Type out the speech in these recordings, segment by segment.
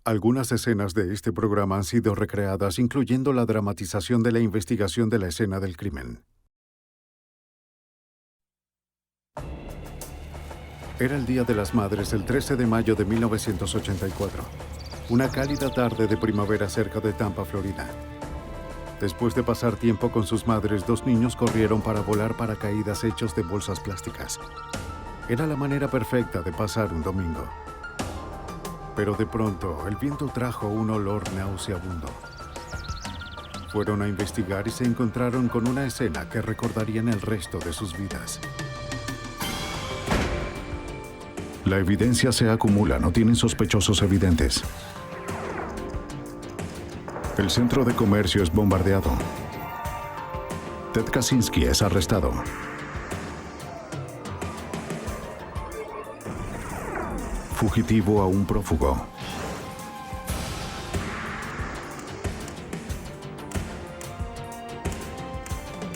Algunas escenas de este programa han sido recreadas, incluyendo la dramatización de la investigación de la escena del crimen. Era el Día de las Madres, el 13 de mayo de 1984. Una cálida tarde de primavera cerca de Tampa, Florida. Después de pasar tiempo con sus madres, dos niños corrieron para volar paracaídas hechos de bolsas plásticas. Era la manera perfecta de pasar un domingo. Pero de pronto, el viento trajo un olor nauseabundo. Fueron a investigar y se encontraron con una escena que recordarían el resto de sus vidas. La evidencia se acumula, no tienen sospechosos evidentes. El centro de comercio es bombardeado. Ted Kaczynski es arrestado. Fugitivo a un prófugo.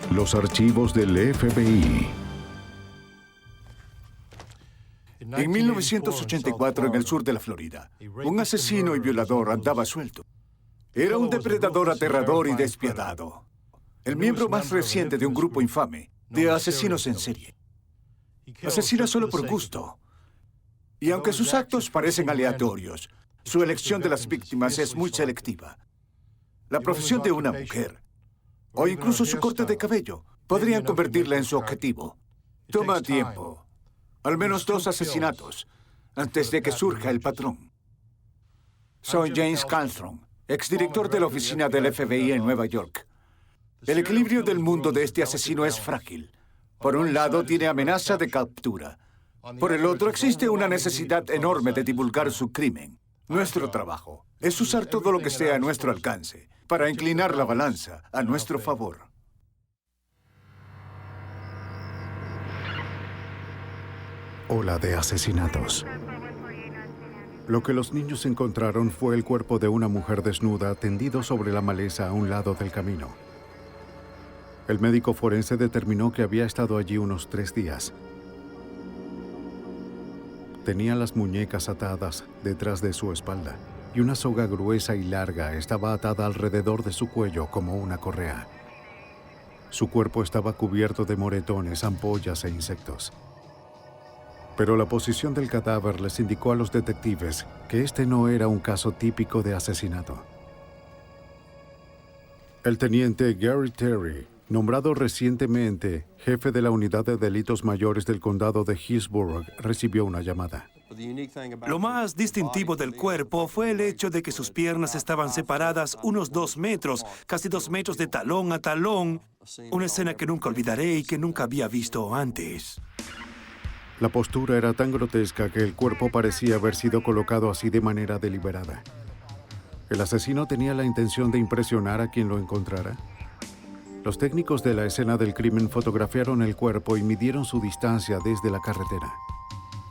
Los archivos del FBI. En 1984, en el sur de la Florida, un asesino y violador andaba suelto. Era un depredador aterrador y despiadado. El miembro más reciente de un grupo infame de asesinos en serie. Asesina solo por gusto. Y aunque sus actos parecen aleatorios, su elección de las víctimas es muy selectiva. La profesión de una mujer, o incluso su corte de cabello, podrían convertirla en su objetivo. Toma tiempo. Al menos 2 asesinatos antes de que surja el patrón. Soy James Carlstrom, exdirector de la oficina del FBI en Nueva York. El equilibrio del mundo de este asesino es frágil. Por un lado, tiene amenaza de captura. Por el otro, existe una necesidad enorme de divulgar su crimen. Nuestro trabajo es usar todo lo que esté a nuestro alcance para inclinar la balanza a nuestro favor. Ola de asesinatos. Lo que los niños encontraron fue el cuerpo de una mujer desnuda tendido sobre la maleza a un lado del camino. El médico forense determinó que había estado allí unos 3 días. Tenía las muñecas atadas detrás de su espalda y una soga gruesa y larga estaba atada alrededor de su cuello como una correa. Su cuerpo estaba cubierto de moretones, ampollas e insectos. Pero la posición del cadáver les indicó a los detectives que este no era un caso típico de asesinato. El teniente Gary Terry, nombrado recientemente jefe de la unidad de delitos mayores del condado de Hillsborough, recibió una llamada. Lo más distintivo del cuerpo fue el hecho de que sus piernas estaban separadas unos 2 metros, casi 2 metros de talón a talón. Una escena que nunca olvidaré y que nunca había visto antes. La postura era tan grotesca que el cuerpo parecía haber sido colocado así de manera deliberada. ¿El asesino tenía la intención de impresionar a quien lo encontrara? Los técnicos de la escena del crimen fotografiaron el cuerpo y midieron su distancia desde la carretera.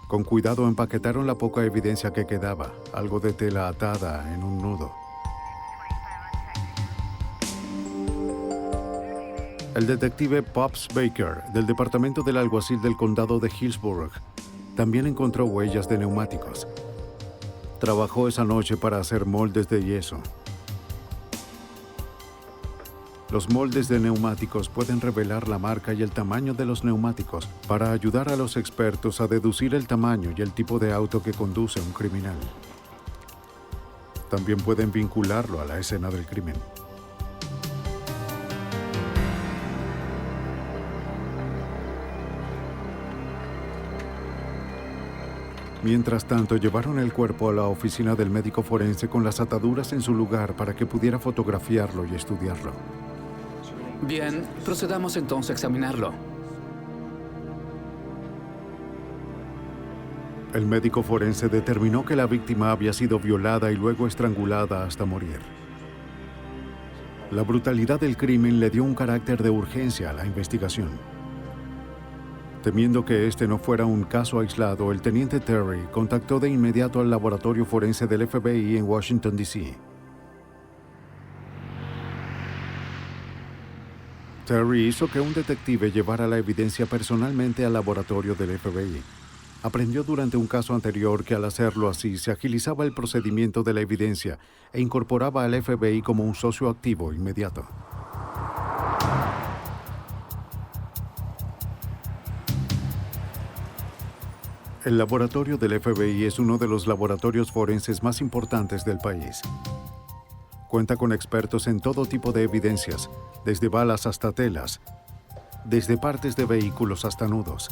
Con cuidado empaquetaron la poca evidencia que quedaba, algo de tela atada en un nudo. El detective Pops Baker, del departamento del alguacil del condado de Hillsborough, también encontró huellas de neumáticos. Trabajó esa noche para hacer moldes de yeso. Los moldes de neumáticos pueden revelar la marca y el tamaño de los neumáticos para ayudar a los expertos a deducir el tamaño y el tipo de auto que conduce un criminal. También pueden vincularlo a la escena del crimen. Mientras tanto, llevaron el cuerpo a la oficina del médico forense con las ataduras en su lugar para que pudiera fotografiarlo y estudiarlo. Bien, procedamos entonces a examinarlo. El médico forense determinó que la víctima había sido violada y luego estrangulada hasta morir. La brutalidad del crimen le dio un carácter de urgencia a la investigación. Temiendo que este no fuera un caso aislado, el teniente Terry contactó de inmediato al laboratorio forense del FBI en Washington, D.C. Terry hizo que un detective llevara la evidencia personalmente al laboratorio del FBI. Aprendió durante un caso anterior que al hacerlo así se agilizaba el procedimiento de la evidencia e incorporaba al FBI como un socio activo inmediato. El laboratorio del FBI es uno de los laboratorios forenses más importantes del país. Cuenta con expertos en todo tipo de evidencias, desde balas hasta telas, desde partes de vehículos hasta nudos.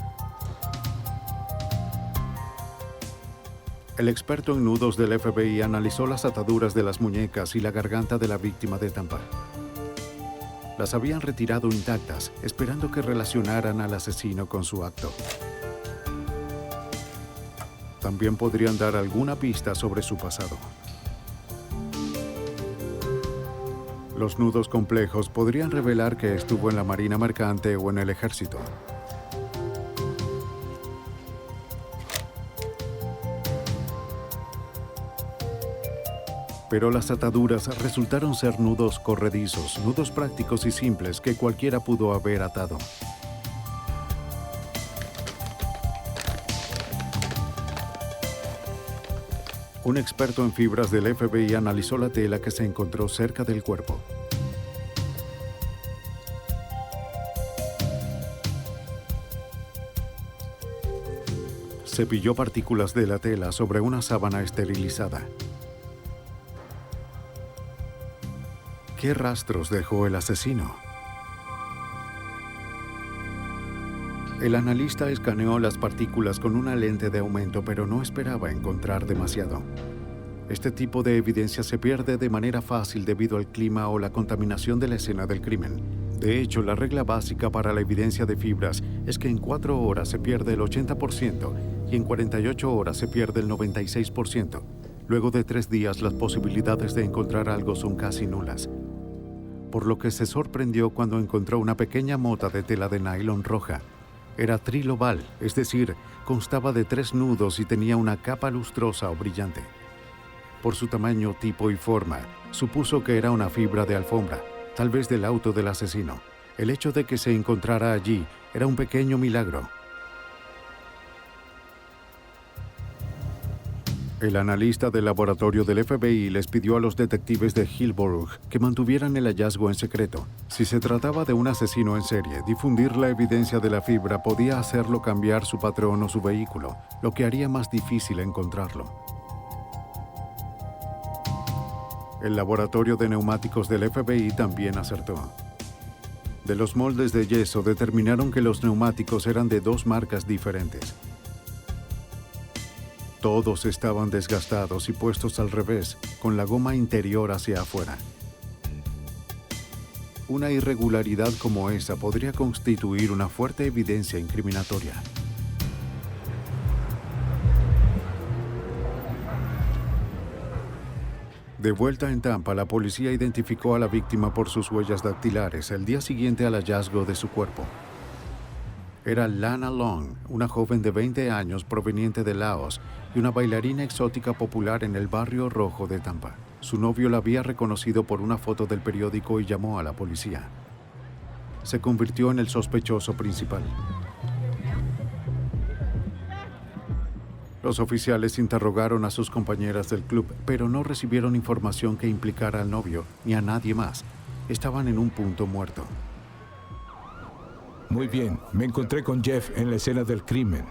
El experto en nudos del FBI analizó las ataduras de las muñecas y la garganta de la víctima de Tampa. Las habían retirado intactas, esperando que relacionaran al asesino con su acto. También podrían dar alguna pista sobre su pasado. Los nudos complejos podrían revelar que estuvo en la Marina Mercante o en el Ejército. Pero las ataduras resultaron ser nudos corredizos, nudos prácticos y simples que cualquiera pudo haber atado. Un experto en fibras del FBI analizó la tela que se encontró cerca del cuerpo. Cepilló partículas de la tela sobre una sábana esterilizada. ¿Qué rastros dejó el asesino? El analista escaneó las partículas con una lente de aumento, pero no esperaba encontrar demasiado. Este tipo de evidencia se pierde de manera fácil debido al clima o la contaminación de la escena del crimen. De hecho, la regla básica para la evidencia de fibras es que en 4 horas se pierde el 80% y en 48 horas se pierde el 96%. Luego de 3 días, las posibilidades de encontrar algo son casi nulas. Por lo que se sorprendió cuando encontró una pequeña mota de tela de nylon roja. Era trilobal, es decir, constaba de 3 nudos y tenía una capa lustrosa o brillante. Por su tamaño, tipo y forma, supuso que era una fibra de alfombra, tal vez del auto del asesino. El hecho de que se encontrara allí era un pequeño milagro. El analista del laboratorio del FBI les pidió a los detectives de Hillsborough que mantuvieran el hallazgo en secreto. Si se trataba de un asesino en serie, difundir la evidencia de la fibra podía hacerlo cambiar su patrón o su vehículo, lo que haría más difícil encontrarlo. El laboratorio de neumáticos del FBI también acertó. De los moldes de yeso determinaron que los neumáticos eran de 2 marcas diferentes. Todos estaban desgastados y puestos al revés, con la goma interior hacia afuera. Una irregularidad como esa podría constituir una fuerte evidencia incriminatoria. De vuelta en Tampa, la policía identificó a la víctima por sus huellas dactilares el día siguiente al hallazgo de su cuerpo. Era Lana Long, una joven de 20 años proveniente de Laos y una bailarina exótica popular en el barrio rojo de Tampa. Su novio la había reconocido por una foto del periódico y llamó a la policía. Se convirtió en el sospechoso principal. Los oficiales interrogaron a sus compañeras del club, pero no recibieron información que implicara al novio ni a nadie más. Estaban en un punto muerto. Muy bien, me encontré con Jeff en la escena del crimen.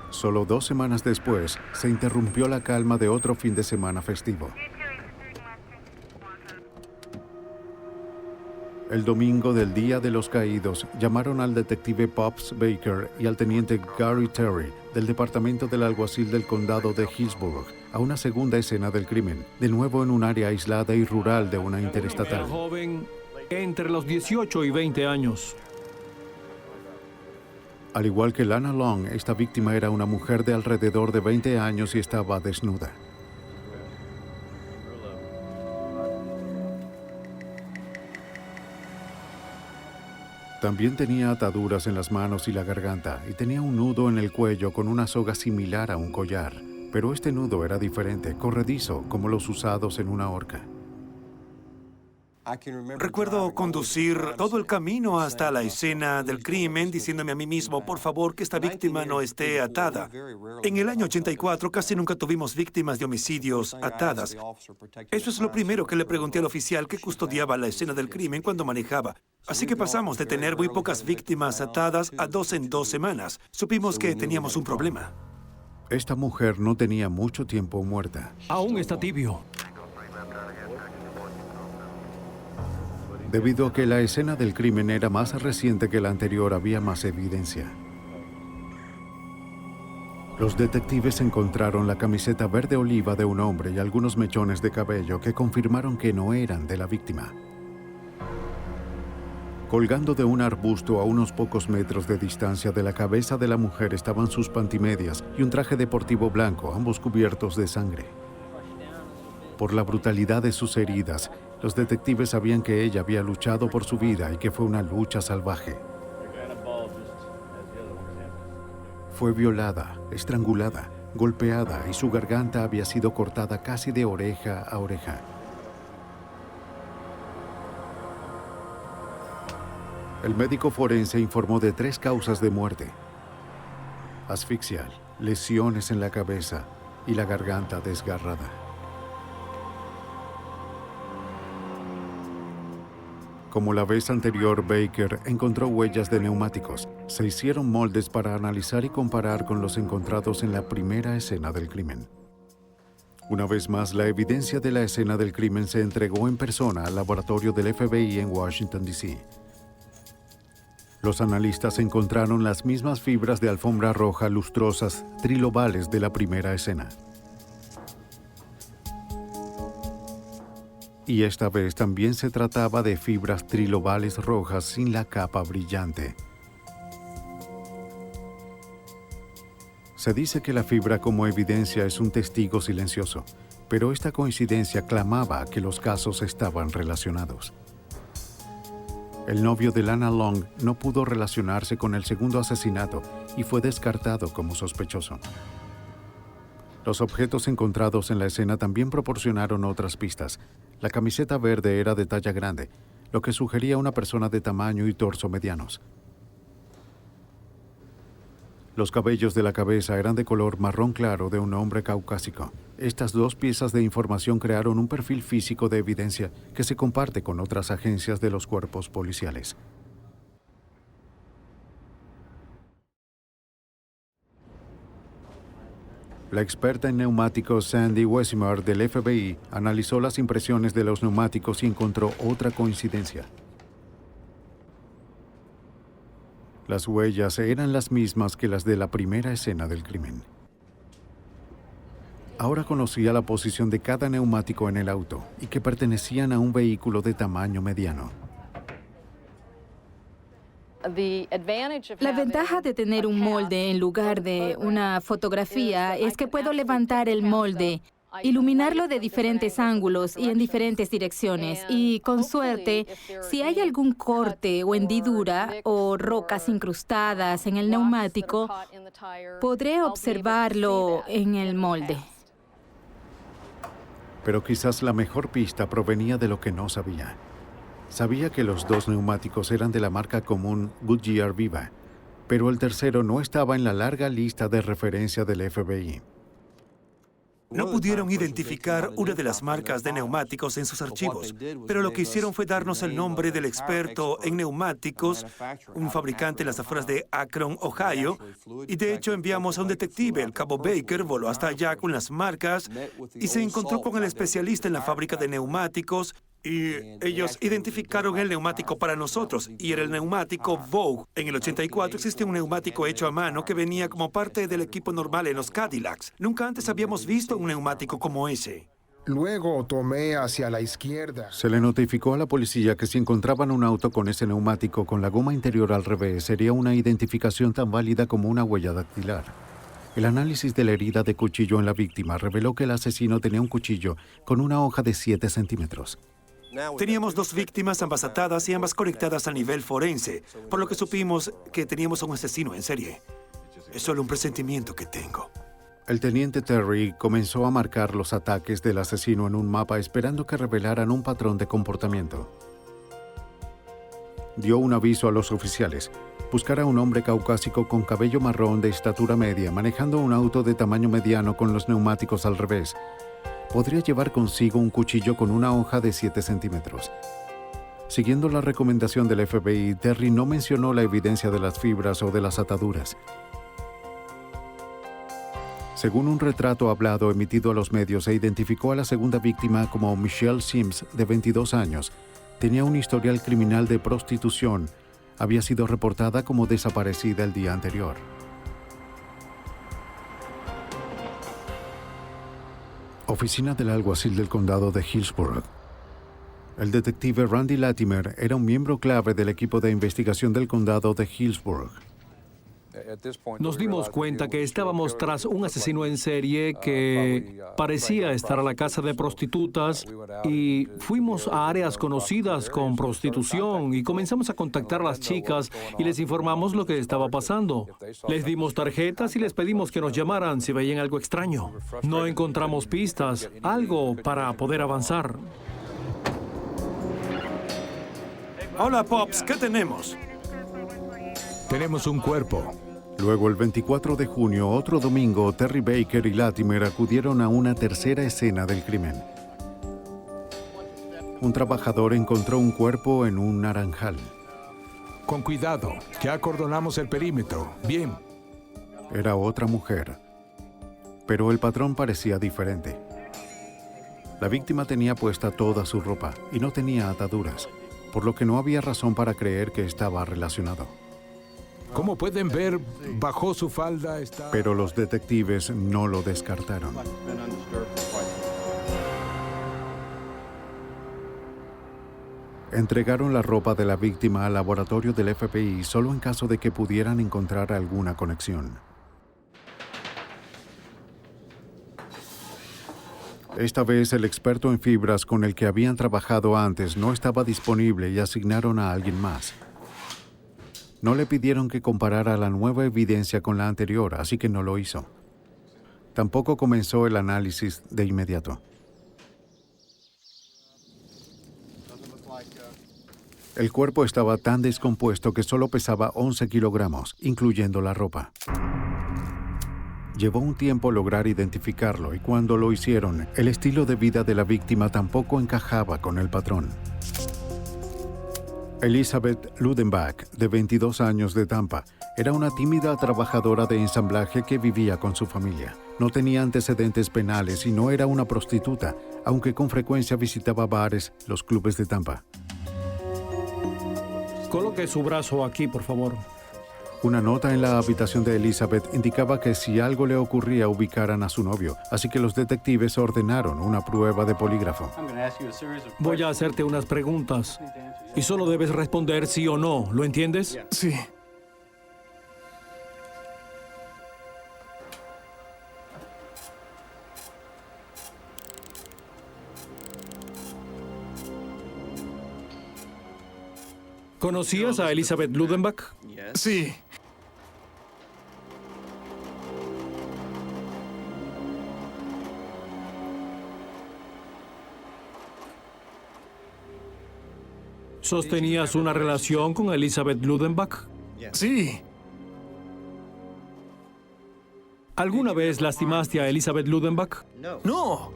Solo 2 semanas después, se interrumpió la calma de otro fin de semana festivo. El domingo del Día de los Caídos, llamaron al detective Pops Baker y al teniente Gary Terry del Departamento del Alguacil del Condado de Hillsborough a una segunda escena del crimen, de nuevo en un área aislada y rural de una interestatal. Era joven, entre los 18 y 20 años. Al igual que Lana Long, esta víctima era una mujer de alrededor de 20 años y estaba desnuda. También tenía ataduras en las manos y la garganta y tenía un nudo en el cuello con una soga similar a un collar, pero este nudo era diferente, corredizo, como los usados en una horca. Recuerdo conducir todo el camino hasta la escena del crimen diciéndome a mí mismo, por favor, que esta víctima no esté atada. En el año 84 casi nunca tuvimos víctimas de homicidios atadas. Eso es lo primero que le pregunté al oficial que custodiaba la escena del crimen cuando manejaba. Así que pasamos de tener muy pocas víctimas atadas a 2 en 2 semanas. Supimos que teníamos un problema. Esta mujer no tenía mucho tiempo muerta. Aún está tibio. Debido a que la escena del crimen era más reciente que la anterior, había más evidencia. Los detectives encontraron la camiseta verde oliva de un hombre y algunos mechones de cabello que confirmaron que no eran de la víctima. Colgando de un arbusto a unos pocos metros de distancia de la cabeza de la mujer estaban sus pantimedias y un traje deportivo blanco, ambos cubiertos de sangre. Por la brutalidad de sus heridas, los detectives sabían que ella había luchado por su vida y que fue una lucha salvaje. Fue violada, estrangulada, golpeada y su garganta había sido cortada casi de oreja a oreja. El médico forense informó de 3 causas de muerte: asfixia, lesiones en la cabeza y la garganta desgarrada. Como la vez anterior, Baker encontró huellas de neumáticos. Se hicieron moldes para analizar y comparar con los encontrados en la primera escena del crimen. Una vez más, la evidencia de la escena del crimen se entregó en persona al laboratorio del FBI en Washington, D.C. Los analistas encontraron las mismas fibras de alfombra roja lustrosas trilobales de la primera escena. Y esta vez también se trataba de fibras trilobales rojas sin la capa brillante. Se dice que la fibra como evidencia es un testigo silencioso, pero esta coincidencia clamaba que los casos estaban relacionados. El novio de Lana Long no pudo relacionarse con el segundo asesinato y fue descartado como sospechoso. Los objetos encontrados en la escena también proporcionaron otras pistas. La camiseta verde era de talla grande, lo que sugería una persona de tamaño y torso medianos. Los cabellos de la cabeza eran de color marrón claro de un hombre caucásico. Estas 2 piezas de información crearon un perfil físico de evidencia que se comparte con otras agencias de los cuerpos policiales. La experta en neumáticos Sandy Wesimar del FBI analizó las impresiones de los neumáticos y encontró otra coincidencia. Las huellas eran las mismas que las de la primera escena del crimen. Ahora conocía la posición de cada neumático en el auto y que pertenecían a un vehículo de tamaño mediano. La ventaja de tener un molde en lugar de una fotografía es que puedo levantar el molde, iluminarlo de diferentes ángulos y en diferentes direcciones. Y con suerte, si hay algún corte o hendidura o rocas incrustadas en el neumático, podré observarlo en el molde. Pero quizás la mejor pista provenía de lo que no sabía. Sabía que los 2 neumáticos eran de la marca común Goodyear Viva, pero el tercero no estaba en la larga lista de referencia del FBI. No pudieron identificar una de las marcas de neumáticos en sus archivos, pero lo que hicieron fue darnos el nombre del experto en neumáticos, un fabricante en las afueras de Akron, Ohio, y de hecho enviamos a un detective, el cabo Baker, voló hasta allá con las marcas y se encontró con el especialista en la fábrica de neumáticos y ellos identificaron el neumático para nosotros y era el neumático Vogue. En el 84 existe un neumático hecho a mano que venía como parte del equipo normal en los Cadillacs. Nunca antes habíamos visto un neumático como ese. Luego tomé hacia la izquierda. Se le notificó a la policía que si encontraban un auto con ese neumático con la goma interior al revés, sería una identificación tan válida como una huella dactilar. El análisis de la herida de cuchillo en la víctima reveló que el asesino tenía un cuchillo con una hoja de 7 centímetros. Teníamos 2 víctimas, ambas atadas y ambas conectadas a nivel forense, por lo que supimos que teníamos a un asesino en serie. Es solo un presentimiento que tengo. El teniente Terry comenzó a marcar los ataques del asesino en un mapa esperando que revelaran un patrón de comportamiento. Dio un aviso a los oficiales: buscar a un hombre caucásico con cabello marrón de estatura media, manejando un auto de tamaño mediano con los neumáticos al revés. Podría llevar consigo un cuchillo con una hoja de 7 centímetros. Siguiendo la recomendación del FBI, Terry no mencionó la evidencia de las fibras o de las ataduras. Según un retrato hablado emitido a los medios, se identificó a la segunda víctima como Michelle Sims, de 22 años. Tenía un historial criminal de prostitución. Había sido reportada como desaparecida el día anterior. Oficina del alguacil del condado de Hillsborough. El detective Randy Latimer era un miembro clave del equipo de investigación del condado de Hillsborough. Nos dimos cuenta que estábamos tras un asesino en serie que parecía estar a la casa de prostitutas y fuimos a áreas conocidas con prostitución y comenzamos a contactar a las chicas y les informamos lo que estaba pasando. Les dimos tarjetas y les pedimos que nos llamaran si veían algo extraño. No encontramos pistas, algo para poder avanzar. Hola, Pops, ¿qué tenemos? Tenemos un cuerpo. Luego, el 24 de junio, otro domingo, Terry Baker y Latimer acudieron a una tercera escena del crimen. Un trabajador encontró un cuerpo en un naranjal. Con cuidado, ya acordonamos el perímetro. Bien. Era otra mujer, pero el patrón parecía diferente. La víctima tenía puesta toda su ropa y no tenía ataduras, por lo que no había razón para creer que estaba relacionado. Como pueden ver, bajo su falda está... Pero los detectives no lo descartaron. Entregaron la ropa de la víctima al laboratorio del FBI solo en caso de que pudieran encontrar alguna conexión. Esta vez el experto en fibras con el que habían trabajado antes no estaba disponible y asignaron a alguien más. No le pidieron que comparara la nueva evidencia con la anterior, así que no lo hizo. Tampoco comenzó el análisis de inmediato. El cuerpo estaba tan descompuesto que solo pesaba 11 kilogramos, incluyendo la ropa. Llevó un tiempo lograr identificarlo y cuando lo hicieron, el estilo de vida de la víctima tampoco encajaba con el patrón. Elizabeth Ludenbach, de 22 años de Tampa, era una tímida trabajadora de ensamblaje que vivía con su familia. No tenía antecedentes penales y no era una prostituta, aunque con frecuencia visitaba bares, los clubes de Tampa. Coloque su brazo aquí, por favor. Una nota en la habitación de Elizabeth indicaba que si algo le ocurría ubicaran a su novio, así que los detectives ordenaron una prueba de polígrafo. Voy a hacerte unas preguntas y solo debes responder sí o no, ¿lo entiendes? Sí. ¿Conocías a Elizabeth Ludenbach? Sí. ¿Sostenías una relación con Elizabeth Ludenbach? Sí. ¿Alguna vez lastimaste a Elizabeth Ludenbach? No.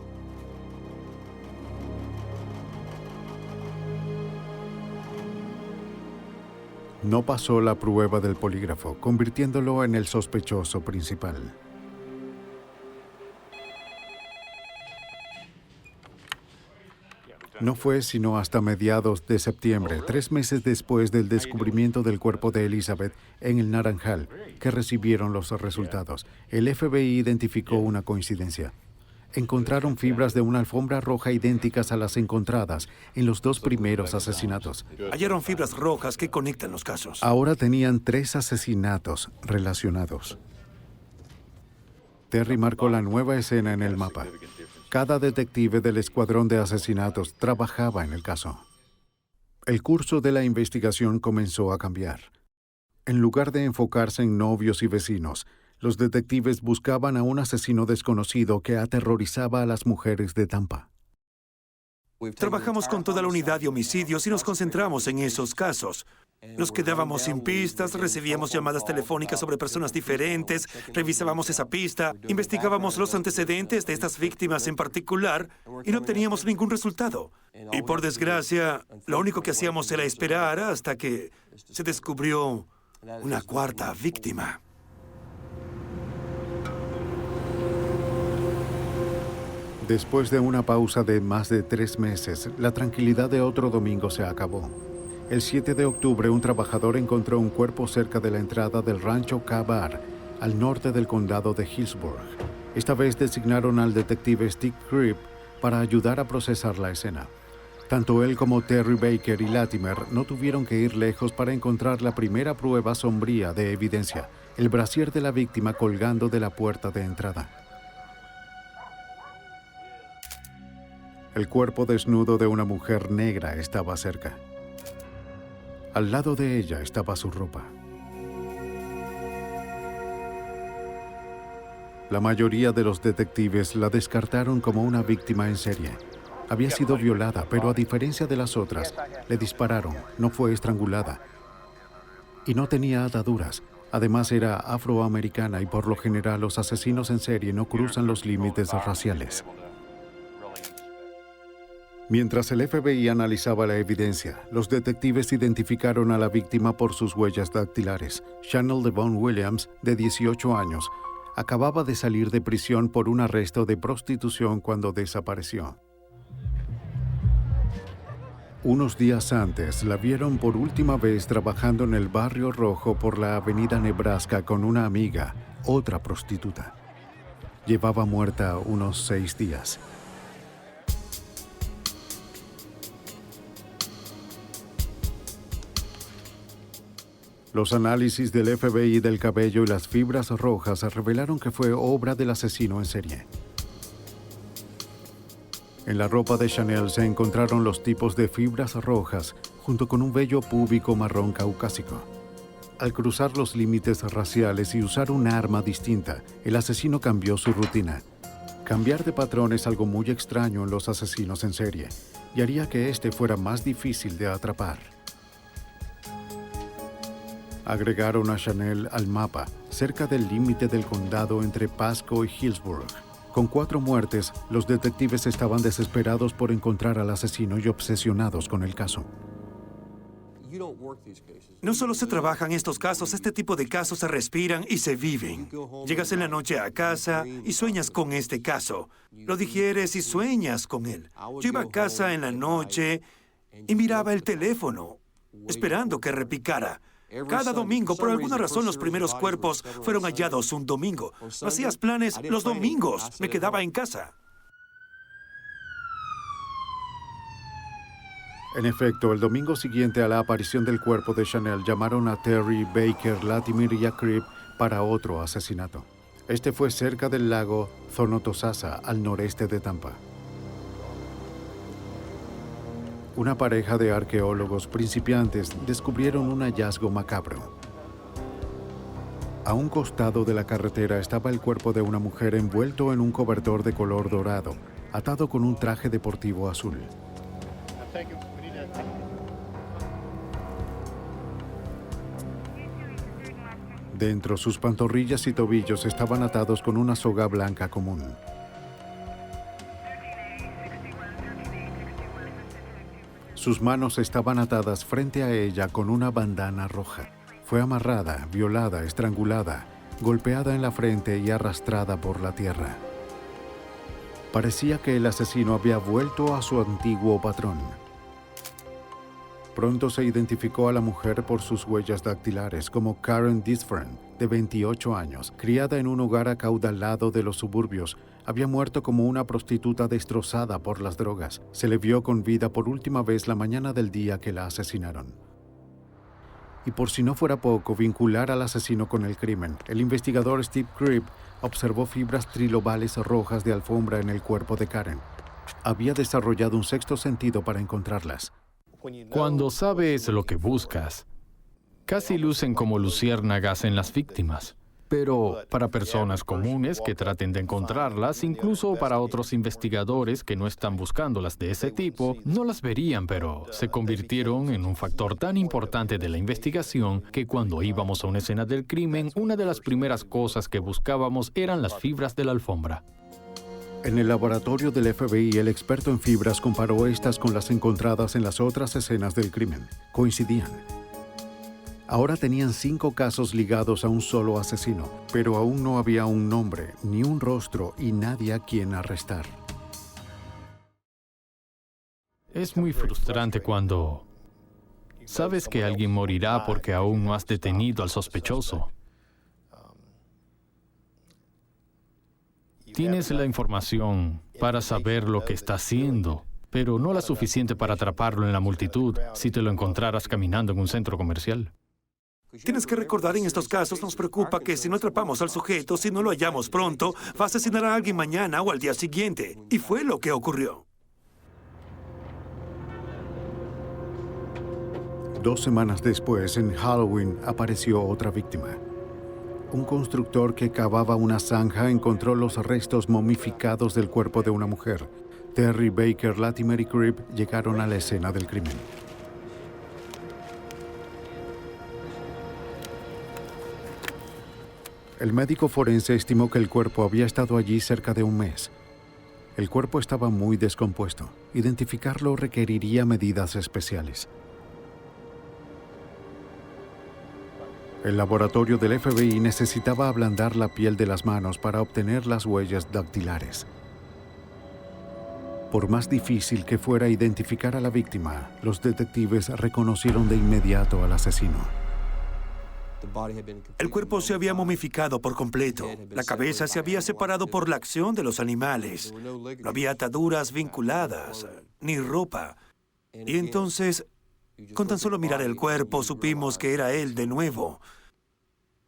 No pasó la prueba del polígrafo, convirtiéndolo en el sospechoso principal. No fue sino hasta mediados de septiembre, 3 meses después del descubrimiento del cuerpo de Elizabeth en el Naranjal, que recibieron los resultados. El FBI identificó una coincidencia. Encontraron fibras de una alfombra roja idénticas a las encontradas en los 2 primeros asesinatos. Hallaron fibras rojas que conectan los casos. Ahora tenían 3 asesinatos relacionados. Terry marcó la nueva escena en el mapa. Cada detective del escuadrón de asesinatos trabajaba en el caso. El curso de la investigación comenzó a cambiar. En lugar de enfocarse en novios y vecinos, Los detectives buscaban a un asesino desconocido que aterrorizaba a las mujeres de Tampa. Trabajamos con toda la unidad de homicidios y nos concentramos en esos casos. Nos quedábamos sin pistas, recibíamos llamadas telefónicas sobre personas diferentes, revisábamos esa pista, investigábamos los antecedentes de estas víctimas en particular y no obteníamos ningún resultado. Y por desgracia, lo único que hacíamos era esperar hasta que se descubrió una cuarta víctima. Después de una pausa de más de 3 meses, la tranquilidad de otro domingo se acabó. El 7 de octubre, un trabajador encontró un cuerpo cerca de la entrada del rancho K-Bar, al norte del condado de Hillsborough. Esta vez designaron al detective Steve Cribb para ayudar a procesar la escena. Tanto él como Terry Baker y Latimer no tuvieron que ir lejos para encontrar la primera prueba sombría de evidencia, el brasier de la víctima colgando de la puerta de entrada. El cuerpo desnudo de una mujer negra estaba cerca. Al lado de ella estaba su ropa. La mayoría de los detectives la descartaron como una víctima en serie. Había sido violada, pero a diferencia de las otras, le dispararon, no fue estrangulada. Y no tenía ataduras. Además era afroamericana y por lo general los asesinos en serie no cruzan los límites raciales. Mientras el FBI analizaba la evidencia, los detectives identificaron a la víctima por sus huellas dactilares. Chanel Devon Williams, de 18 años, acababa de salir de prisión por un arresto de prostitución cuando desapareció. Unos días antes, la vieron por última vez trabajando en el Barrio Rojo por la avenida Nebraska con una amiga, otra prostituta. Llevaba muerta unos 6 días. Los análisis del FBI del cabello y las fibras rojas revelaron que fue obra del asesino en serie. En la ropa de Chanel se encontraron los tipos de fibras rojas junto con un vello púbico marrón caucásico. Al cruzar los límites raciales y usar un arma distinta, el asesino cambió su rutina. Cambiar de patrón es algo muy extraño en los asesinos en serie y haría que este fuera más difícil de atrapar. Agregaron a Chanel al mapa, cerca del límite del condado entre Pasco y Hillsborough. Con 4 muertes, los detectives estaban desesperados por encontrar al asesino y obsesionados con el caso. No solo se trabajan estos casos, este tipo de casos se respiran y se viven. Llegas en la noche a casa y sueñas con este caso. Lo digieres y sueñas con él. Yo iba a casa en la noche y miraba el teléfono, esperando que repicara. Cada domingo, por alguna razón, los primeros cuerpos fueron hallados un domingo. No hacías planes los domingos. Me quedaba en casa. En efecto, el domingo siguiente a la aparición del cuerpo de Chanel, llamaron a Terry, Baker, Latimer y a Cribb para otro asesinato. Este fue cerca del lago Zonotosasa, al noreste de Tampa. Una pareja de arqueólogos principiantes descubrieron un hallazgo macabro. A un costado de la carretera estaba el cuerpo de una mujer envuelto en un cobertor de color dorado, atado con un traje deportivo azul. Dentro, sus pantorrillas y tobillos estaban atados con una soga blanca común. Sus manos estaban atadas frente a ella con una bandana roja. Fue amarrada, violada, estrangulada, golpeada en la frente y arrastrada por la tierra. Parecía que el asesino había vuelto a su antiguo patrón. Pronto se identificó a la mujer por sus huellas dactilares como Karen Disfern, de 28 años, criada en un hogar acaudalado de los suburbios. Había muerto como una prostituta destrozada por las drogas. Se le vio con vida por última vez la mañana del día que la asesinaron. Y por si no fuera poco vincular al asesino con el crimen, el investigador Steve Cribb observó fibras trilobales rojas de alfombra en el cuerpo de Karen. Había desarrollado un sexto sentido para encontrarlas. Cuando sabes lo que buscas, casi lucen como luciérnagas en las víctimas. Pero para personas comunes que traten de encontrarlas, incluso para otros investigadores que no están buscándolas de ese tipo, no las verían, pero se convirtieron en un factor tan importante de la investigación que cuando íbamos a una escena del crimen, una de las primeras cosas que buscábamos eran las fibras de la alfombra. En el laboratorio del FBI, el experto en fibras comparó estas con las encontradas en las otras escenas del crimen. Coincidían. Ahora tenían 5 casos ligados a un solo asesino, pero aún no había un nombre, ni un rostro y nadie a quien arrestar. Es muy frustrante cuando sabes que alguien morirá porque aún no has detenido al sospechoso. Tienes la información para saber lo que está haciendo, pero no la suficiente para atraparlo en la multitud si te lo encontraras caminando en un centro comercial. Tienes que recordar, en estos casos nos preocupa que si no atrapamos al sujeto, si no lo hallamos pronto, va a asesinar a alguien mañana o al día siguiente. Y fue lo que ocurrió. 2 semanas después, en Halloween, apareció otra víctima. Un constructor que cavaba una zanja encontró los restos momificados del cuerpo de una mujer. Terry, Baker, Latimer y Cribb llegaron a la escena del crimen. El médico forense estimó que el cuerpo había estado allí cerca de un mes. El cuerpo estaba muy descompuesto. Identificarlo requeriría medidas especiales. El laboratorio del FBI necesitaba ablandar la piel de las manos para obtener las huellas dactilares. Por más difícil que fuera identificar a la víctima, los detectives reconocieron de inmediato al asesino. El cuerpo se había momificado por completo. La cabeza se había separado por la acción de los animales. No había ataduras vinculadas, ni ropa. Y entonces, con tan solo mirar el cuerpo, supimos que era él de nuevo.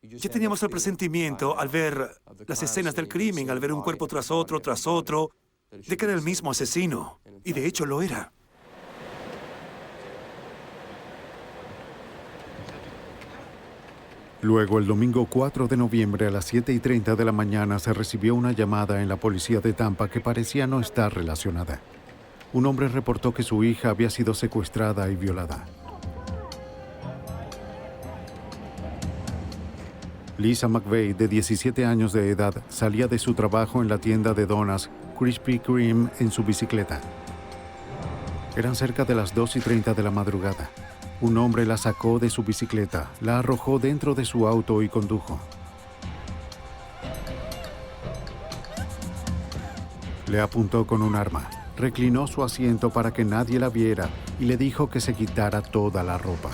Ya teníamos el presentimiento al ver las escenas del crimen, al ver un cuerpo tras otro, de que era el mismo asesino. Y de hecho lo era. Luego, el domingo 4 de noviembre a las 7:30 de la mañana se recibió una llamada en la policía de Tampa que parecía no estar relacionada. Un hombre reportó que su hija había sido secuestrada y violada. Lisa McVeigh, de 17 años de edad, salía de su trabajo en la tienda de donas Krispy Kreme en su bicicleta. Eran cerca de las 2:30 de la madrugada. Un hombre la sacó de su bicicleta, la arrojó dentro de su auto y condujo. Le apuntó con un arma, reclinó su asiento para que nadie la viera y le dijo que se quitara toda la ropa.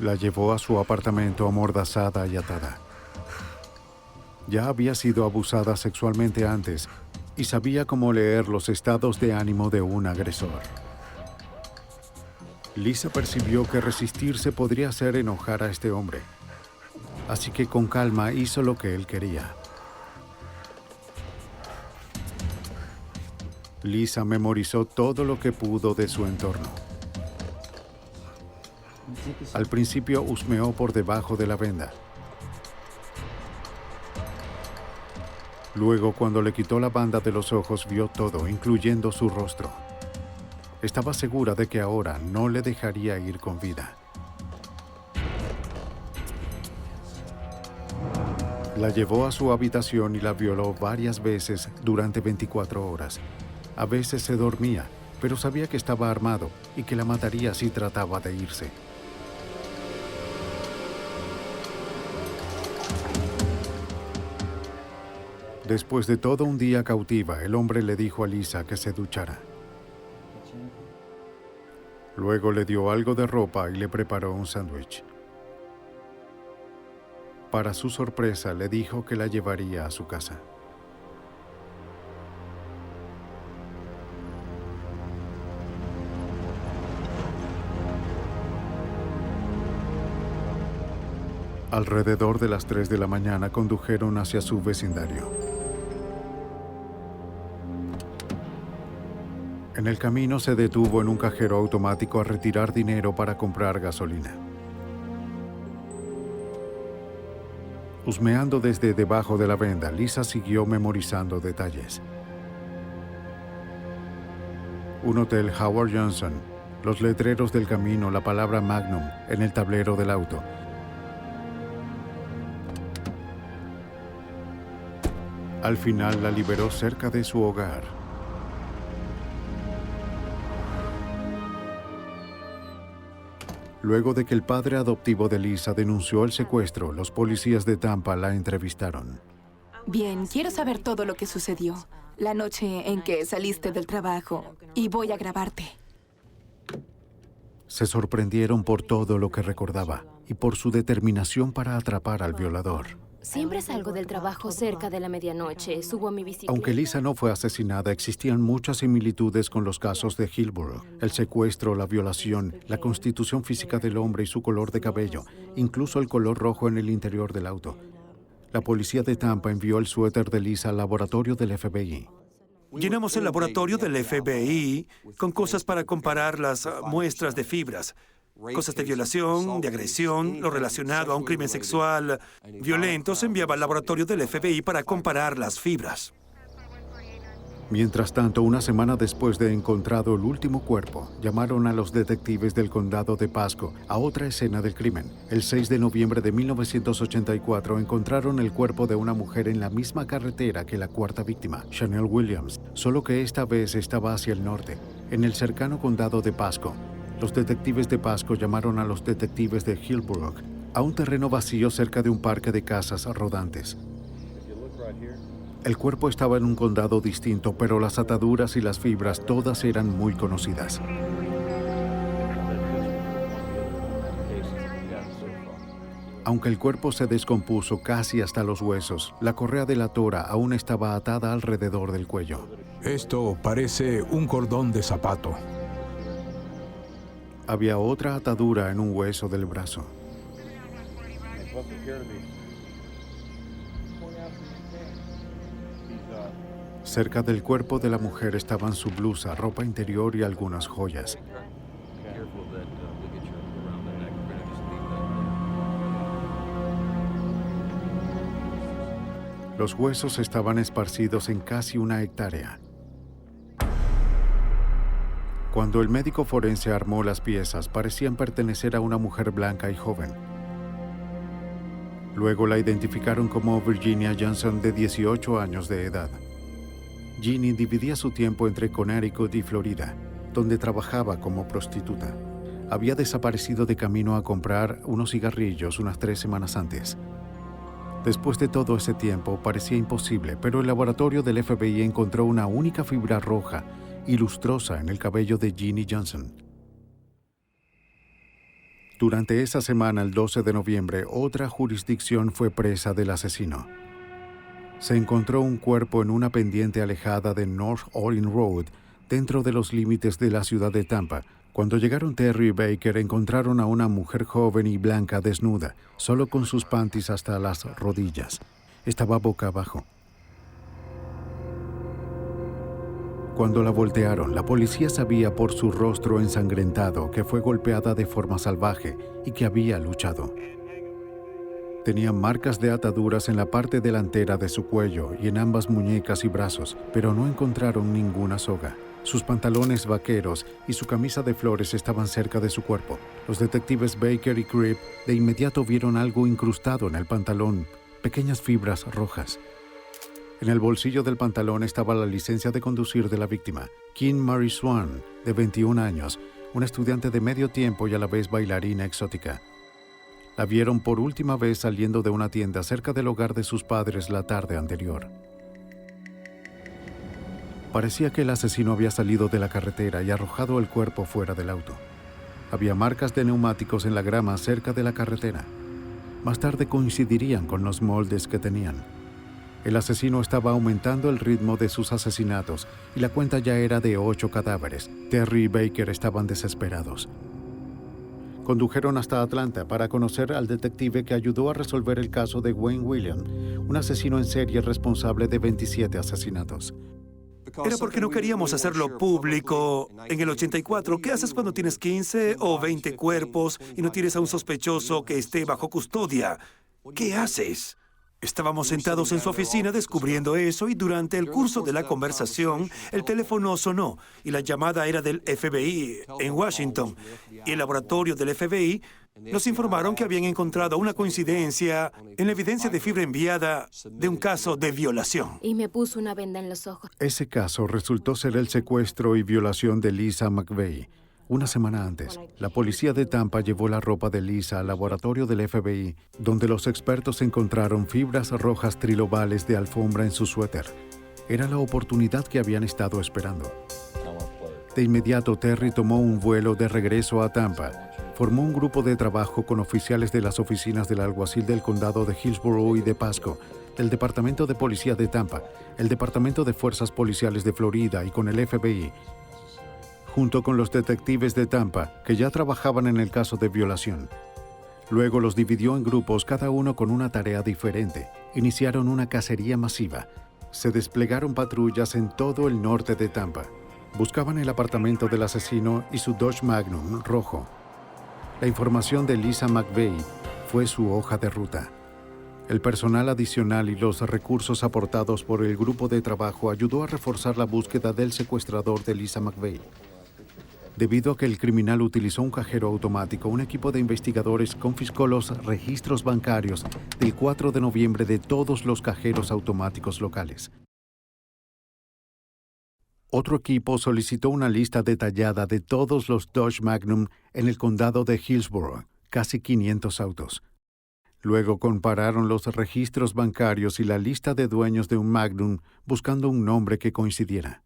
La llevó a su apartamento amordazada y atada. Ya había sido abusada sexualmente antes y sabía cómo leer los estados de ánimo de un agresor. Lisa percibió que resistirse podría hacer enojar a este hombre, así que con calma hizo lo que él quería. Lisa memorizó todo lo que pudo de su entorno. Al principio husmeó por debajo de la venda. Luego, cuando le quitó la banda de los ojos, vio todo, incluyendo su rostro. Estaba segura de que ahora no le dejaría ir con vida. La llevó a su habitación y la violó varias veces durante 24 horas. A veces se dormía, pero sabía que estaba armado y que la mataría si trataba de irse. Después de todo un día cautiva, el hombre le dijo a Lisa que se duchara. Luego le dio algo de ropa y le preparó un sándwich. Para su sorpresa, le dijo que la llevaría a su casa. Alrededor de las 3 de la mañana condujeron hacia su vecindario. En el camino se detuvo en un cajero automático a retirar dinero para comprar gasolina. Husmeando desde debajo de la venda, Lisa siguió memorizando detalles. Un hotel Howard Johnson, los letreros del camino, la palabra Magnum en el tablero del auto. Al final la liberó cerca de su hogar. Luego de que el padre adoptivo de Lisa denunció el secuestro, los policías de Tampa la entrevistaron. Bien, quiero saber todo lo que sucedió la noche en que saliste del trabajo y voy a grabarte. Se sorprendieron por todo lo que recordaba y por su determinación para atrapar al violador. Siempre salgo del trabajo cerca de la medianoche, subo a mi bicicleta. Aunque Lisa no fue asesinada, existían muchas similitudes con los casos de Hillsborough. El secuestro, la violación, la constitución física del hombre y su color de cabello, incluso el color rojo en el interior del auto. La policía de Tampa envió el suéter de Lisa al laboratorio del FBI. Llenamos el laboratorio del FBI con cosas para comparar las muestras de fibras. Cosas de violación, de agresión, lo relacionado a un crimen sexual violento se enviaba al laboratorio del FBI para comparar las fibras. Mientras tanto, una semana después de encontrado el último cuerpo, llamaron a los detectives del condado de Pasco a otra escena del crimen. El 6 de noviembre de 1984 encontraron el cuerpo de una mujer en la misma carretera que la cuarta víctima, Chanel Williams, solo que esta vez estaba hacia el norte, en el cercano condado de Pasco. Los detectives de Pasco llamaron a los detectives de Hillsborough a un terreno vacío cerca de un parque de casas rodantes. El cuerpo estaba en un condado distinto, pero las ataduras y las fibras todas eran muy conocidas. Aunque el cuerpo se descompuso casi hasta los huesos, la correa de la tora aún estaba atada alrededor del cuello. Esto parece un cordón de zapato. Había otra atadura en un hueso del brazo. Cerca del cuerpo de la mujer estaban su blusa, ropa interior y algunas joyas. Los huesos estaban esparcidos en casi 1 hectárea. Cuando el médico forense armó las piezas, parecían pertenecer a una mujer blanca y joven. Luego la identificaron como Virginia Johnson, de 18 años de edad. Ginny dividía su tiempo entre Connecticut y Florida, donde trabajaba como prostituta. Había desaparecido de camino a comprar unos cigarrillos unas 3 semanas antes. Después de todo ese tiempo, parecía imposible, pero el laboratorio del FBI encontró una única fibra roja y lustrosa en el cabello de Ginny Johnson. Durante esa semana, el 12 de noviembre, otra jurisdicción fue presa del asesino. Se encontró un cuerpo en una pendiente alejada de North Orleans Road, dentro de los límites de la ciudad de Tampa. Cuando llegaron Terry y Baker, encontraron a una mujer joven y blanca desnuda, solo con sus panties hasta las rodillas. Estaba boca abajo. Cuando la voltearon, la policía sabía por su rostro ensangrentado que fue golpeada de forma salvaje y que había luchado. Tenía marcas de ataduras en la parte delantera de su cuello y en ambas muñecas y brazos, pero no encontraron ninguna soga. Sus pantalones vaqueros y su camisa de flores estaban cerca de su cuerpo. Los detectives Baker y Cribb de inmediato vieron algo incrustado en el pantalón, pequeñas fibras rojas. En el bolsillo del pantalón estaba la licencia de conducir de la víctima, Kim Mary Swan, de 21 años, una estudiante de medio tiempo y a la vez bailarina exótica. La vieron por última vez saliendo de una tienda cerca del hogar de sus padres la tarde anterior. Parecía que el asesino había salido de la carretera y arrojado el cuerpo fuera del auto. Había marcas de neumáticos en la grama cerca de la carretera. Más tarde coincidirían con los moldes que tenían. El asesino estaba aumentando el ritmo de sus asesinatos y la cuenta ya era de 8 cadáveres. Terry y Baker estaban desesperados. Condujeron hasta Atlanta para conocer al detective que ayudó a resolver el caso de Wayne William, un asesino en serie responsable de 27 asesinatos. Era porque no queríamos hacerlo público. En el 84, ¿qué haces cuando tienes 15 o 20 cuerpos y no tienes a un sospechoso que esté bajo custodia? ¿Qué haces? Estábamos sentados en su oficina descubriendo eso y durante el curso de la conversación, el teléfono sonó y la llamada era del FBI en Washington. Y el laboratorio del FBI nos informaron que habían encontrado una coincidencia en la evidencia de fibra enviada de un caso de violación. Y me puso una venda en los ojos. Ese caso resultó ser el secuestro y violación de Lisa McVeigh. Una semana antes, la policía de Tampa llevó la ropa de Lisa al laboratorio del FBI, donde los expertos encontraron fibras rojas trilobales de alfombra en su suéter. Era la oportunidad que habían estado esperando. De inmediato, Terry tomó un vuelo de regreso a Tampa. Formó un grupo de trabajo con oficiales de las oficinas del alguacil del condado de Hillsborough y de Pasco, del Departamento de Policía de Tampa, el Departamento de Fuerzas Policiales de Florida y con el FBI, junto con los detectives de Tampa, que ya trabajaban en el caso de violación. Luego los dividió en grupos, cada uno con una tarea diferente. Iniciaron una cacería masiva. Se desplegaron patrullas en todo el norte de Tampa. Buscaban el apartamento del asesino y su Dodge Magnum rojo. La información de Lisa McVeigh fue su hoja de ruta. El personal adicional y los recursos aportados por el grupo de trabajo ayudó a reforzar la búsqueda del secuestrador de Lisa McVeigh. Debido a que el criminal utilizó un cajero automático, un equipo de investigadores confiscó los registros bancarios del 4 de noviembre de todos los cajeros automáticos locales. Otro equipo solicitó una lista detallada de todos los Dodge Magnum en el condado de Hillsborough, casi 500 autos. Luego compararon los registros bancarios y la lista de dueños de un Magnum buscando un nombre que coincidiera.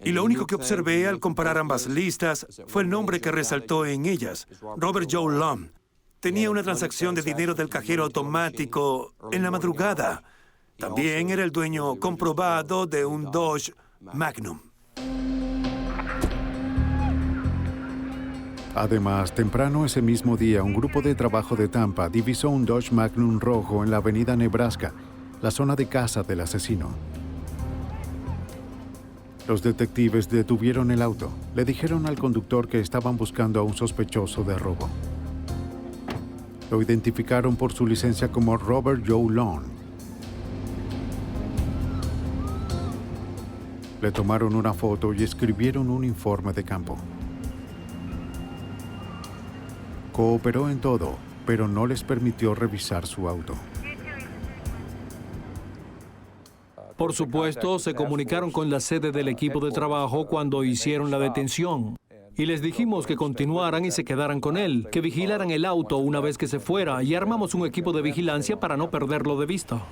Y lo único que observé al comparar ambas listas fue el nombre que resaltó en ellas, Robert Joe Long. Tenía una transacción de dinero del cajero automático en la madrugada. También era el dueño comprobado de un Dodge Magnum. Además, temprano ese mismo día, un grupo de trabajo de Tampa divisó un Dodge Magnum rojo en la avenida Nebraska, la zona de casa del asesino. Los detectives detuvieron el auto. Le dijeron al conductor que estaban buscando a un sospechoso de robo. Lo identificaron por su licencia como Robert Joe Long. Le tomaron una foto y escribieron un informe de campo. Cooperó en todo, pero no les permitió revisar su auto. Por supuesto, se comunicaron con la sede del equipo de trabajo cuando hicieron la detención. Y les dijimos que continuaran y se quedaran con él, que vigilaran el auto una vez que se fuera, y armamos un equipo de vigilancia para no perderlo de vista.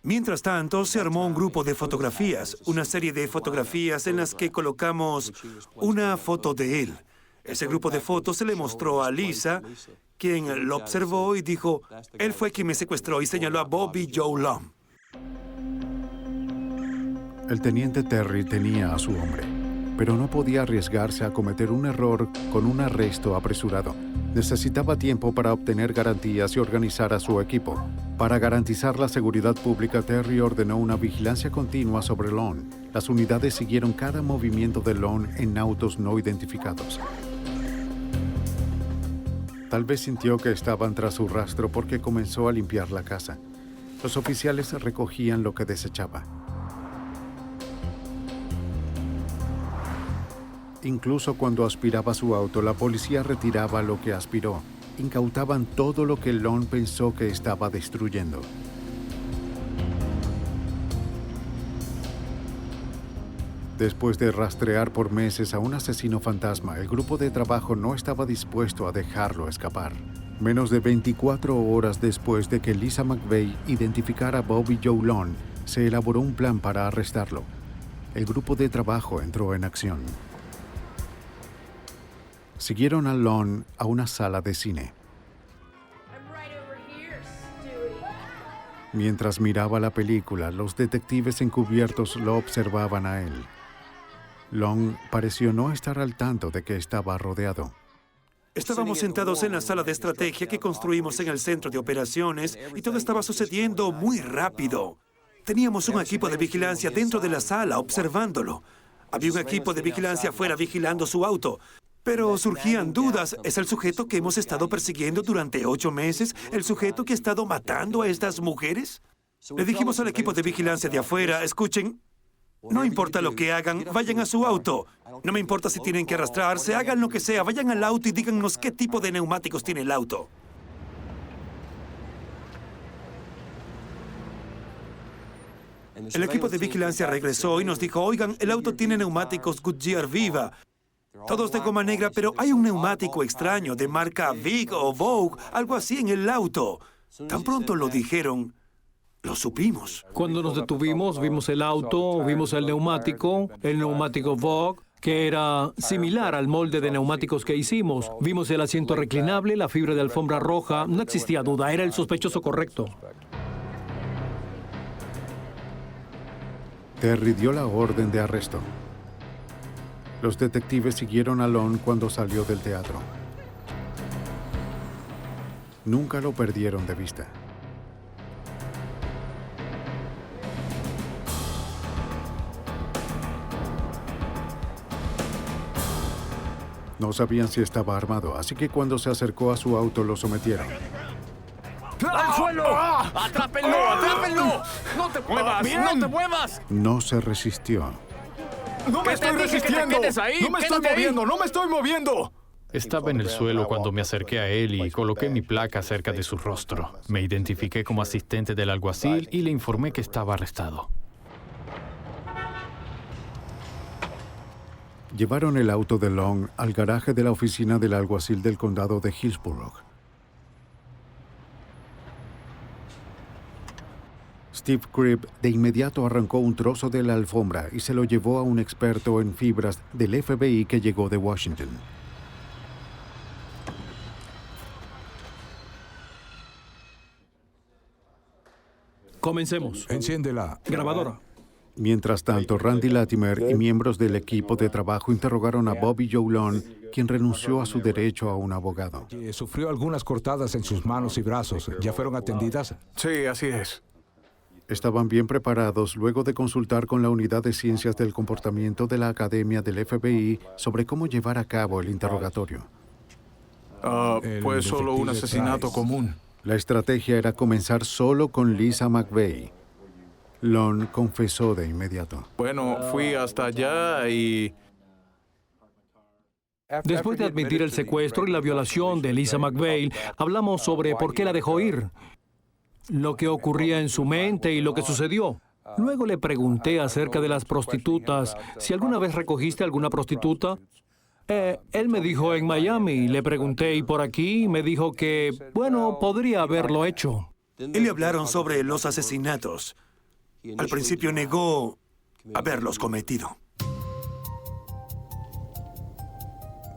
Mientras tanto, se armó un grupo de fotografías, una serie de fotografías en las que colocamos una foto de él. Ese grupo de fotos se le mostró a Lisa, quien lo observó y dijo, él fue quien me secuestró, y señaló a Bobby Joe Long. El teniente Terry tenía a su hombre, pero no podía arriesgarse a cometer un error con un arresto apresurado. Necesitaba tiempo para obtener garantías y organizar a su equipo. Para garantizar la seguridad pública, Terry ordenó una vigilancia continua sobre Long. Las unidades siguieron cada movimiento de Long en autos no identificados. Tal vez sintió que estaban tras su rastro porque comenzó a limpiar la casa. Los oficiales recogían lo que desechaba. Incluso cuando aspiraba su auto, la policía retiraba lo que aspiró. Incautaban todo lo que Long pensó que estaba destruyendo. Después de rastrear por meses a un asesino fantasma, el grupo de trabajo no estaba dispuesto a dejarlo escapar. Menos de 24 horas después de que Lisa McVeigh identificara a Bobby Joe Long, se elaboró un plan para arrestarlo. El grupo de trabajo entró en acción. Siguieron a Long a una sala de cine. Mientras miraba la película, los detectives encubiertos lo observaban a él. Long pareció no estar al tanto de que estaba rodeado. Estábamos sentados en la sala de estrategia que construimos en el centro de operaciones y todo estaba sucediendo muy rápido. Teníamos un equipo de vigilancia dentro de la sala observándolo. Había un equipo de vigilancia afuera vigilando su auto. Pero surgían dudas. ¿Es el sujeto que hemos estado persiguiendo durante 8 meses? ¿El sujeto que ha estado matando a estas mujeres? Le dijimos al equipo de vigilancia de afuera, escuchen, no importa lo que hagan, vayan a su auto. No me importa si tienen que arrastrarse, hagan lo que sea, vayan al auto y díganos qué tipo de neumáticos tiene el auto. El equipo de vigilancia regresó y nos dijo, oigan, el auto tiene neumáticos Goodyear Viva. Todos de goma negra, pero hay un neumático extraño de marca Vic o Vogue, algo así en el auto. Tan pronto lo dijeron, lo supimos. Cuando nos detuvimos, vimos el auto, vimos el neumático Vogue, que era similar al molde de neumáticos que hicimos. Vimos el asiento reclinable, la fibra de alfombra roja. No existía duda, era el sospechoso correcto. Terry dio la orden de arresto. Los detectives siguieron a Long cuando salió del teatro. Nunca lo perdieron de vista. No sabían si estaba armado, así que cuando se acercó a su auto lo sometieron. ¡Al suelo! ¡Atrápenlo! ¡Atrápenlo! ¡No te muevas! ¡No te muevas! No se resistió. ¡No me estoy resistiendo! ¡No me estoy moviendo! ¡No me estoy moviendo! Estaba en el suelo cuando me acerqué a él y coloqué mi placa cerca de su rostro. Me identifiqué como asistente del alguacil y le informé que estaba arrestado. Llevaron el auto de Long al garaje de la oficina del alguacil del condado de Hillsborough. Steve Cribb de inmediato arrancó un trozo de la alfombra y se lo llevó a un experto en fibras del FBI que llegó de Washington. Comencemos. Enciende la grabadora. Mientras tanto, Randy Latimer y miembros del equipo de trabajo interrogaron a Bobby Joe Long, quien renunció a su derecho a un abogado. Sufrió algunas cortadas en sus manos y brazos. ¿Ya fueron atendidas? Sí, así es. Estaban bien preparados luego de consultar con la Unidad de Ciencias del Comportamiento de la Academia del FBI sobre cómo llevar a cabo el interrogatorio. Pues solo un asesinato común. La estrategia era comenzar solo con Lisa McVeigh. Long confesó de inmediato. Bueno, fui hasta allá y... Después de admitir el secuestro y la violación de Lisa McVeigh, hablamos sobre por qué la dejó ir, lo que ocurría en su mente y lo que sucedió. Luego le pregunté acerca de las prostitutas, si alguna vez recogiste alguna prostituta. Él me dijo en Miami, le pregunté y por aquí me dijo que, bueno, podría haberlo hecho. Y le hablaron sobre los asesinatos. Al principio negó haberlos cometido.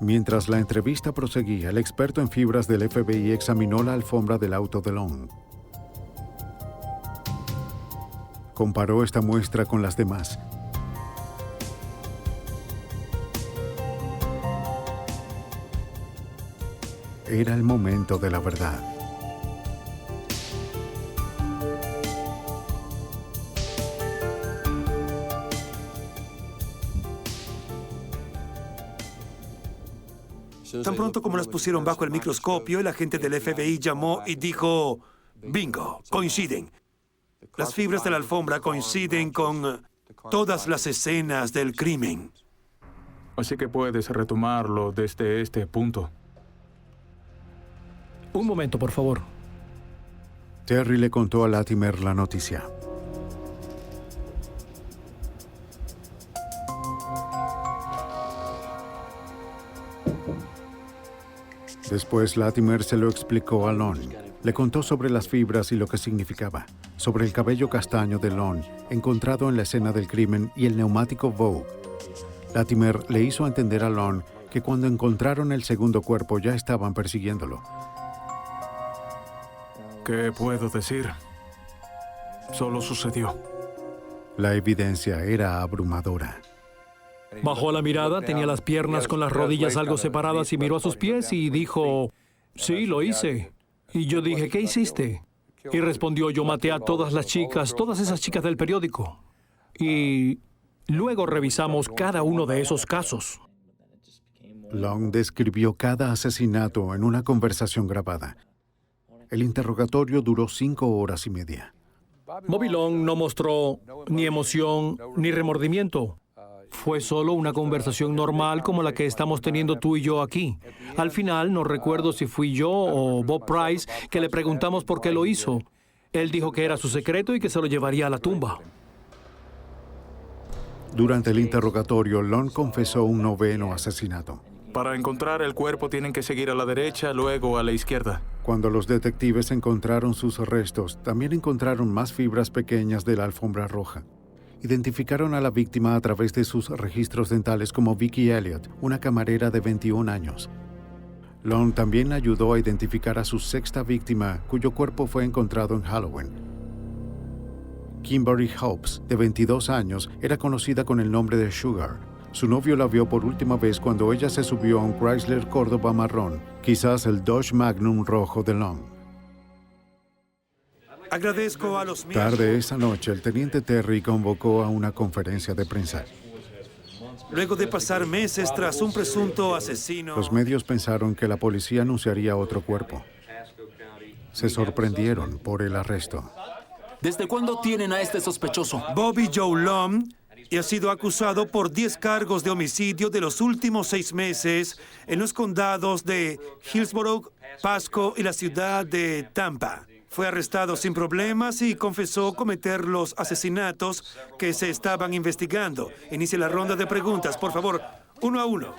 Mientras la entrevista proseguía, el experto en fibras del FBI examinó la alfombra del auto de Long. Comparó esta muestra con las demás. Era el momento de la verdad. Tan pronto como las pusieron bajo el microscopio, el agente del FBI llamó y dijo, bingo, coinciden. Las fibras de la alfombra coinciden con todas las escenas del crimen. Así que puedes retomarlo desde este punto. Un momento, por favor. Terry le contó a Latimer la noticia. Después Latimer se lo explicó a Long. Le contó sobre las fibras y lo que significaba, sobre el cabello castaño de Long, encontrado en la escena del crimen, y el neumático Vogue. Latimer le hizo entender a Long que cuando encontraron el segundo cuerpo ya estaban persiguiéndolo. ¿Qué puedo decir? Solo sucedió. La evidencia era abrumadora. Bajó la mirada, tenía las piernas con las rodillas algo separadas y miró a sus pies y dijo, sí, lo hice. Y yo dije, ¿qué hiciste? Y respondió, yo maté a todas las chicas, todas esas chicas del periódico. Y luego revisamos cada uno de esos casos. Long describió cada asesinato en una conversación grabada. El interrogatorio duró 5 horas y media. Bobby Long no mostró ni emoción ni remordimiento. Fue solo una conversación normal como la que estamos teniendo tú y yo aquí. Al final, no recuerdo si fui yo o Bob Price que le preguntamos por qué lo hizo. Él dijo que era su secreto y que se lo llevaría a la tumba. Durante el interrogatorio, Long confesó un 9º asesinato. Para encontrar el cuerpo tienen que seguir a la derecha, luego a la izquierda. Cuando los detectives encontraron sus restos, también encontraron más fibras pequeñas de la alfombra roja. Identificaron a la víctima a través de sus registros dentales como Vicky Elliott, una camarera de 21 años. Long también ayudó a identificar a su 6ª víctima, cuyo cuerpo fue encontrado en Halloween. Kimberly Hobbs, de 22 años, era conocida con el nombre de Sugar. Su novio la vio por última vez cuando ella se subió a un Chrysler Córdoba marrón, quizás el Dodge Magnum rojo de Long. Agradezco a los miembros. Tarde esa noche, el teniente Terry convocó a una conferencia de prensa. Luego de pasar meses tras un presunto asesino, Los medios pensaron que la policía anunciaría otro cuerpo. Se sorprendieron por el arresto. ¿Desde cuándo tienen a este sospechoso? Bobby Joe Long, y ha sido acusado por 10 cargos de homicidio de los últimos 6 meses en los condados de Hillsborough, Pasco y la ciudad de Tampa. Fue arrestado sin problemas y confesó cometer los asesinatos que se estaban investigando. Inicie la ronda de preguntas, por favor, 1 a 1.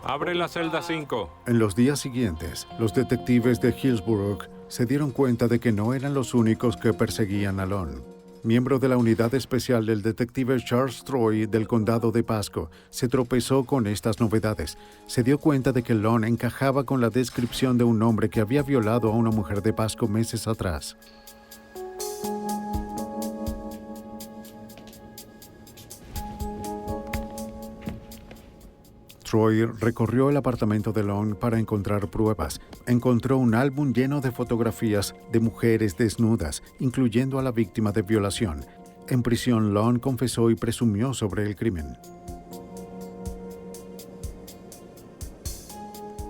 Abre la celda 5. En los días siguientes, los detectives de Hillsborough se dieron cuenta de que no eran los únicos que perseguían a Long. Miembro de la unidad especial del detective Charles Troy del condado de Pasco, se tropezó con estas novedades. Se dio cuenta de que Long encajaba con la descripción de un hombre que había violado a una mujer de Pasco meses atrás. Troy recorrió el apartamento de Long para encontrar pruebas. Encontró un álbum lleno de fotografías de mujeres desnudas, incluyendo a la víctima de violación. En prisión, Long confesó y presumió sobre el crimen.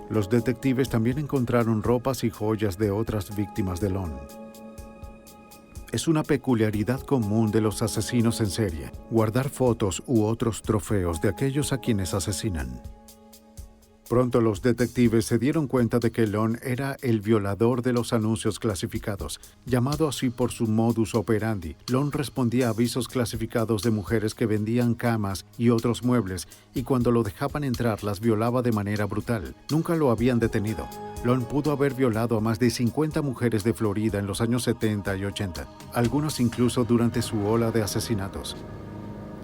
Los detectives también encontraron ropas y joyas de otras víctimas de Long. Es una peculiaridad común de los asesinos en serie, guardar fotos u otros trofeos de aquellos a quienes asesinan. Pronto los detectives se dieron cuenta de que Long era el violador de los anuncios clasificados. Llamado así por su modus operandi, Long respondía a avisos clasificados de mujeres que vendían camas y otros muebles, y cuando lo dejaban entrar las violaba de manera brutal. Nunca lo habían detenido. Long pudo haber violado a más de 50 mujeres de Florida en los años 70 y 80, algunos incluso durante su ola de asesinatos.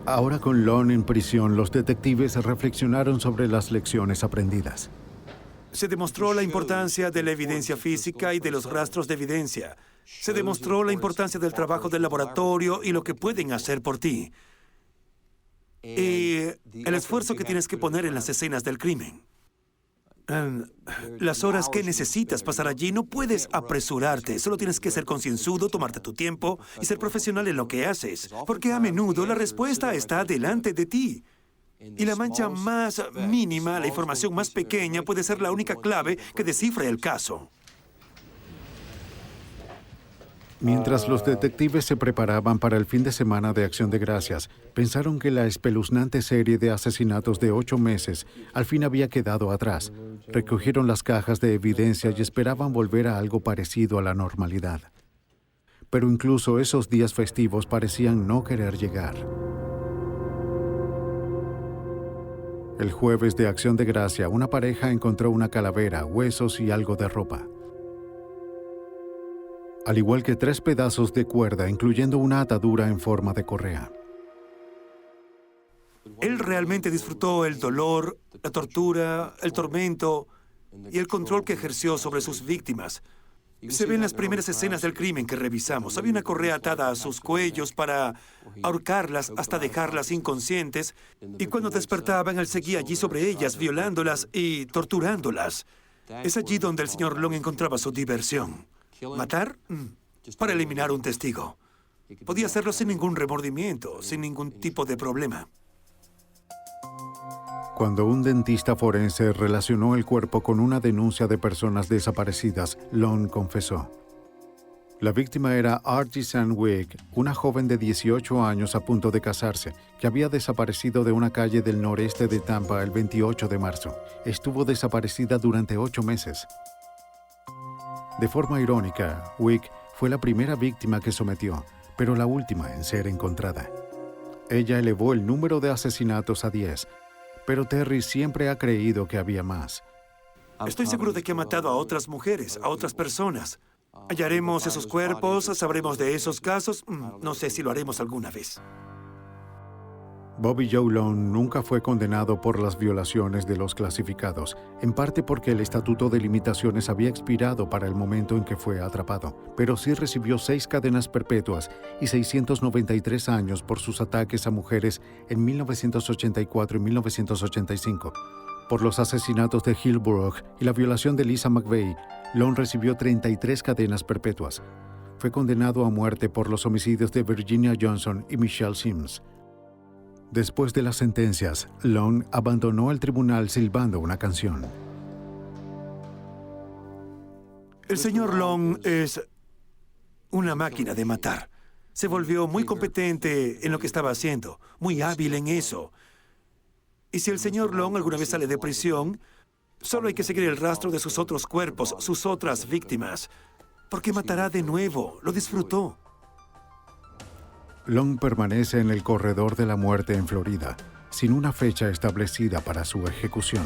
Ahora con Long en prisión, los detectives reflexionaron sobre las lecciones aprendidas. Se demostró la importancia de la evidencia física y de los rastros de evidencia. Se demostró la importancia del trabajo del laboratorio y lo que pueden hacer por ti. Y el esfuerzo que tienes que poner en las escenas del crimen. Las horas que necesitas pasar allí, no puedes apresurarte. Solo tienes que ser concienzudo, tomarte tu tiempo y ser profesional en lo que haces. Porque a menudo la respuesta está delante de ti. Y la mancha más mínima, la información más pequeña, puede ser la única clave que descifre el caso. Mientras los detectives se preparaban para el fin de semana de Acción de Gracias, pensaron que la espeluznante serie de asesinatos de 8 meses al fin había quedado atrás. Recogieron las cajas de evidencia y esperaban volver a algo parecido a la normalidad. Pero incluso esos días festivos parecían no querer llegar. El jueves de Acción de Gracia, una pareja encontró una calavera, huesos y algo de ropa. Al igual que 3 pedazos de cuerda, incluyendo una atadura en forma de correa. Él realmente disfrutó el dolor, la tortura, el tormento y el control que ejerció sobre sus víctimas. Se ven las primeras escenas del crimen que revisamos. Había una correa atada a sus cuellos para ahorcarlas hasta dejarlas inconscientes, y cuando despertaban, él seguía allí sobre ellas, violándolas y torturándolas. Es allí donde el señor Long encontraba su diversión. ¿Matar? Para eliminar un testigo. Podía hacerlo sin ningún remordimiento, sin ningún tipo de problema. Cuando un dentista forense relacionó el cuerpo con una denuncia de personas desaparecidas, Long confesó. La víctima era Artisan Wick, una joven de 18 años a punto de casarse, que había desaparecido de una calle del noreste de Tampa el 28 de marzo. Estuvo desaparecida durante 8 meses. De forma irónica, Wick fue la primera víctima que sometió, pero la última en ser encontrada. Ella elevó el número de asesinatos a 10, pero Terry siempre ha creído que había más. Estoy seguro de que ha matado a otras mujeres, a otras personas. ¿Hallaremos esos cuerpos? ¿Sabremos de esos casos? No sé si lo haremos alguna vez. Bobby Joe Long nunca fue condenado por las violaciones de los clasificados, en parte porque el estatuto de limitaciones había expirado para el momento en que fue atrapado, pero sí recibió 6 cadenas perpetuas y 693 años por sus ataques a mujeres en 1984 y 1985. Por los asesinatos de Hillbrook y la violación de Lisa McVeigh, Long recibió 33 cadenas perpetuas. Fue condenado a muerte por los homicidios de Virginia Johnson y Michelle Sims. Después de las sentencias, Long abandonó el tribunal silbando una canción. El señor Long es una máquina de matar. Se volvió muy competente en lo que estaba haciendo, muy hábil en eso. Y si el señor Long alguna vez sale de prisión, solo hay que seguir el rastro de sus otros cuerpos, sus otras víctimas, porque matará de nuevo. Lo disfrutó. Long permanece en el corredor de la muerte en Florida, sin una fecha establecida para su ejecución.